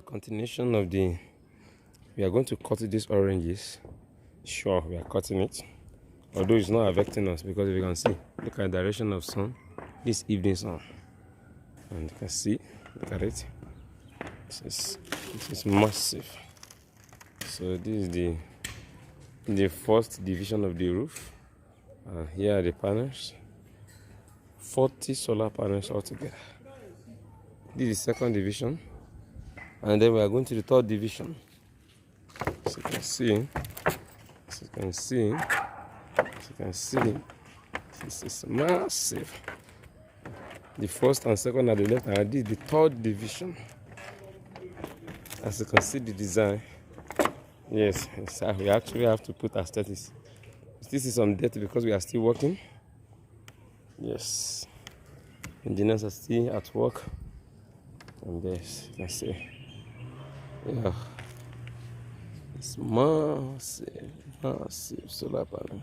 continuation of we are going to cut these oranges. Sure, we are cutting it, although it's not affecting us, because if you can see, look at the direction of sun, this evening sun, and you can see, look at it. This is massive. So this is the first division of the roof. Here are the panels, 40 solar panels altogether. This is the second division, and then we are going to the third division. As you can see, this is massive. The first and second at the left, and this is the third division. As you can see the design, yes, we actually have to put aesthetics. This is some dirty because we are still working. Yes, engineers are still at work. And this, you can see, yeah, it's massive solar panel.